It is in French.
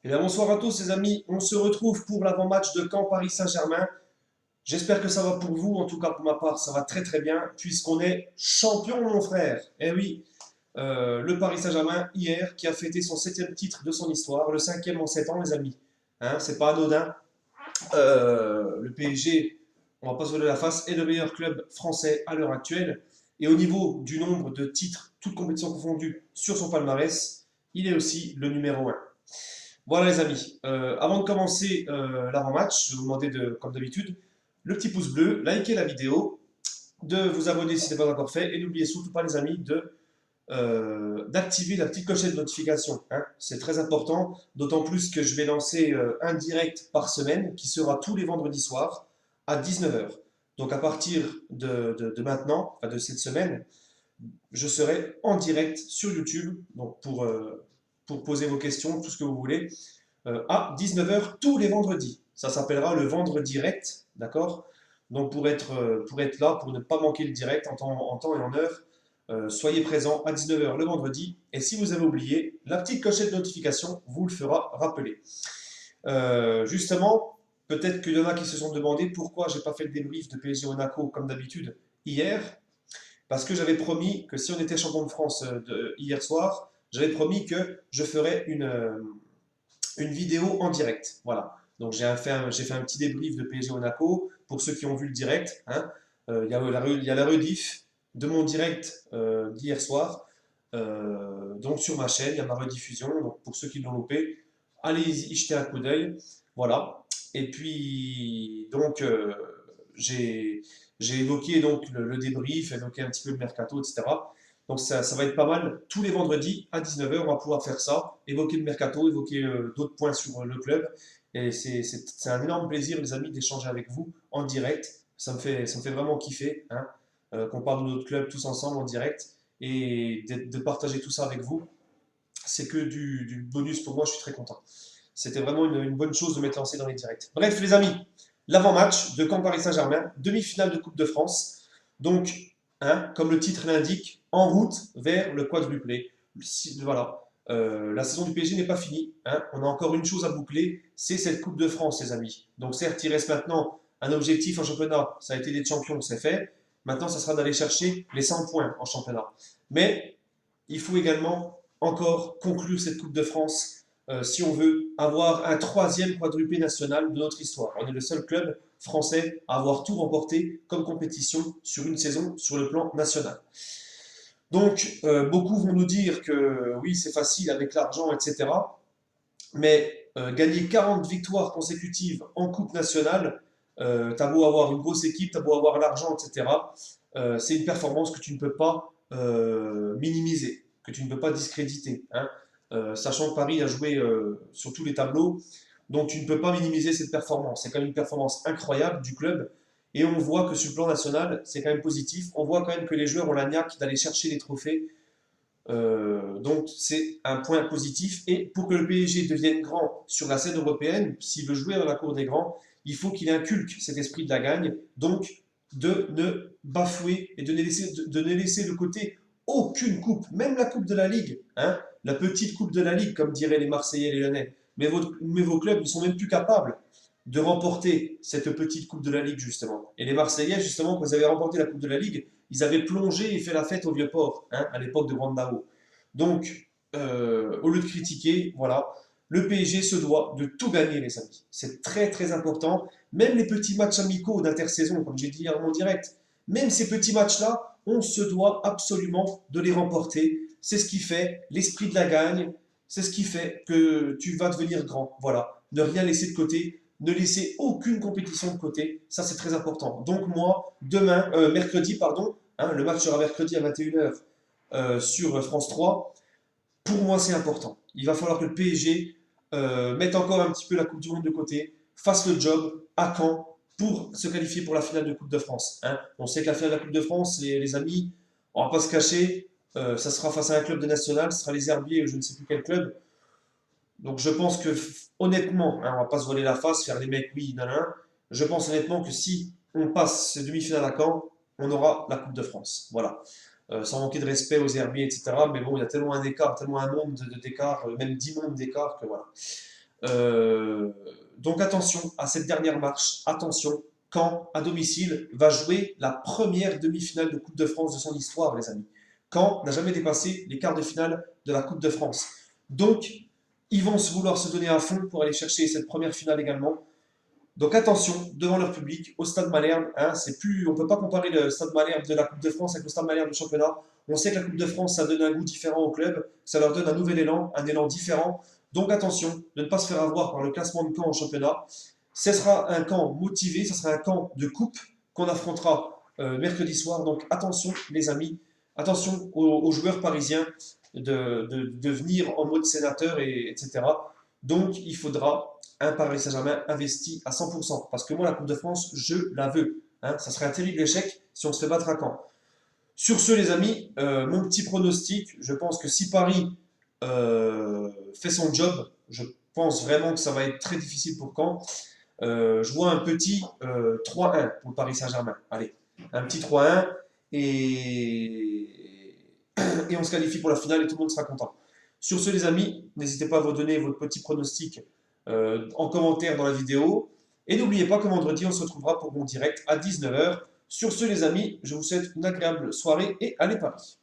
Eh bien, bonsoir à tous les amis, on se retrouve pour l'avant-match de Caen Paris Saint-Germain. J'espère que ça va pour vous, en tout cas pour ma part ça va très très bien, puisqu'on est champion mon frère. Eh oui, le Paris Saint-Germain hier qui a fêté son 7e titre de son histoire, le 5e en 7 ans les amis. Hein, c'est pas anodin. Le PSG, on va pas se voiler la face, est le meilleur club français à l'heure actuelle. Et au niveau du nombre de titres, toutes compétitions confondues, sur son palmarès, il est aussi le numéro 1. Voilà les amis, avant de commencer l'avant-match, je vais vous demander comme d'habitude, le petit pouce bleu, liker la vidéo, de vous abonner si ce n'est pas encore fait, et n'oubliez surtout pas les amis d'activer la petite clochette de notification. Hein. C'est très important, d'autant plus que je vais lancer un direct par semaine qui sera tous les vendredis soirs à 19 h. Donc à partir de maintenant, enfin de cette semaine, je serai en direct sur YouTube donc pour poser vos questions, tout ce que vous voulez à 19 h tous les vendredis. Ça s'appellera le vendredi direct, d'accord? Donc pour être là, pour ne pas manquer le direct en temps et en heure, soyez présents à 19 h le vendredi. Et si vous avez oublié, la petite clochette de notification vous le fera rappeler. Justement, peut-être qu'il y en a qui se sont demandé pourquoi j'ai pas fait le débrief de PSG Monaco comme d'habitude hier. Parce que j'avais promis que si on était champion de France hier soir, j'avais promis que je ferais une vidéo en direct. Voilà. Donc j'ai fait un petit débrief de PSG Monaco pour ceux qui ont vu le direct. Hein. Il y a la rediff de mon direct d'hier soir. Donc sur ma chaîne, il y a ma rediffusion. Donc pour ceux qui l'ont loupé, allez y jeter un coup d'œil. Voilà. Et puis donc j'ai évoqué donc le débrief, évoqué un petit peu le mercato, etc. Donc ça va être pas mal. Tous les vendredis à 19 h, on va pouvoir faire ça, évoquer le mercato, évoquer d'autres points sur le club. Et c'est un énorme plaisir, les amis, d'échanger avec vous en direct. Ça me fait vraiment kiffer hein, qu'on parle de notre club tous ensemble en direct et de partager tout ça avec vous. C'est que du bonus pour moi, je suis très content. C'était vraiment une bonne chose de m'être lancé dans les directs. Bref, les amis, l'avant-match de Caen Paris Saint-Germain, demi-finale de Coupe de France. Donc, hein, comme le titre l'indique, en route vers le quadruplé. Voilà. La saison du PSG n'est pas finie. Hein. On a encore une chose à boucler, c'est cette Coupe de France, les amis. Donc certes, il reste maintenant un objectif en championnat. Ça a été d'être champion, c'est fait. Maintenant, ça sera d'aller chercher les 100 points en championnat. Mais il faut également encore conclure cette Coupe de France si on veut avoir un troisième quadruplé national de notre histoire. On est le seul club français à avoir tout remporté comme compétition sur une saison sur le plan national. Donc, beaucoup vont nous dire que oui, c'est facile avec l'argent, etc. Mais gagner 40 victoires consécutives en Coupe nationale, t'as beau avoir une grosse équipe, t'as beau avoir l'argent, etc. C'est une performance que tu ne peux pas minimiser, que tu ne peux pas discréditer. Hein. Sachant que Paris a joué sur tous les tableaux, donc tu ne peux pas minimiser cette performance. C'est quand même une performance incroyable du club. Et on voit que sur le plan national, c'est quand même positif. On voit quand même que les joueurs ont la niaque d'aller chercher les trophées. Donc c'est un point positif. Et pour que le PSG devienne grand sur la scène européenne, s'il veut jouer dans la cour des grands, il faut qu'il inculque cet esprit de la gagne. Donc de ne bafouer et de ne laisser de côté aucune coupe, même la coupe de la Ligue, hein, la petite coupe de la Ligue, comme diraient les Marseillais et les Lyonnais. Mais vos clubs ne sont même plus capables de remporter cette petite coupe de la Ligue, justement. Et les Marseillais, justement, quand ils avaient remporté la coupe de la Ligue, ils avaient plongé et fait la fête au Vieux-Port, hein, à l'époque de Brandao. Donc, au lieu de critiquer, voilà, le PSG se doit de tout gagner, les amis. C'est très très important. Même les petits matchs amicaux d'intersaison, comme j'ai dit hier en direct, même ces petits matchs-là, on se doit absolument de les remporter. C'est ce qui fait l'esprit de la gagne. C'est ce qui fait que tu vas devenir grand. Voilà. Ne rien laisser de côté. Ne laisser aucune compétition de côté. Ça, c'est très important. Donc, moi, mercredi, pardon, hein, le match sera mercredi à 21 h sur France 3. Pour moi, c'est important. Il va falloir que le PSG mette encore un petit peu la Coupe du Monde de côté, fasse le job à Caen pour se qualifier pour la finale de Coupe de France. Hein. On sait que la finale de la Coupe de France, les amis, on va pas se cacher, ça sera face à un club de national, ce sera les Herbiers ou je ne sais plus quel club. Donc je pense que honnêtement, hein, on va pas se voiler la face, faire les mecs oui, nanana. Je pense honnêtement que si on passe ces demi-finales à Caen, on aura la Coupe de France. Voilà. Sans manquer de respect aux herbiers, etc. Mais bon, il y a tellement un écart, tellement un monde d'écart, même 10 mondes d'écart que voilà. Euh, donc attention à cette dernière marche. Attention, Caen, à domicile, va jouer la première demi-finale de Coupe de France de son histoire, les amis. Caen n'a jamais dépassé les quarts de finale de la Coupe de France. Donc, ils vont vouloir se donner à fond pour aller chercher cette première finale également. Donc attention, devant leur public, au Stade Malherbe, hein, on ne peut pas comparer le Stade Malherbe de la Coupe de France avec le Stade Malherbe du championnat. On sait que la Coupe de France, ça donne un goût différent au club, ça leur donne un nouvel élan, un élan différent. Donc attention de ne pas se faire avoir par le classement de Caen en championnat. Ce sera un camp motivé, ce sera un camp de coupe qu'on affrontera mercredi soir. Donc attention les amis, attention aux joueurs parisiens de venir en mode sénateur, etc. Donc il faudra un Paris Saint-Germain investi à 100%. Parce que moi, la Coupe de France, je la veux. Hein. Ça serait un terrible échec si on se fait battre à Caen. Sur ce, les amis, mon petit pronostic, je pense que si Paris fait son job, je pense vraiment que ça va être très difficile pour Caen. Je vois un petit 3-1 pour le Paris Saint-Germain. Allez, un petit 3-1 et... et on se qualifie pour la finale et tout le monde sera content. Sur ce, les amis, n'hésitez pas à vous donner votre petit pronostic en commentaire dans la vidéo. Et n'oubliez pas que vendredi, on se retrouvera pour mon direct à 19 h. Sur ce, les amis, je vous souhaite une agréable soirée et allez Paris!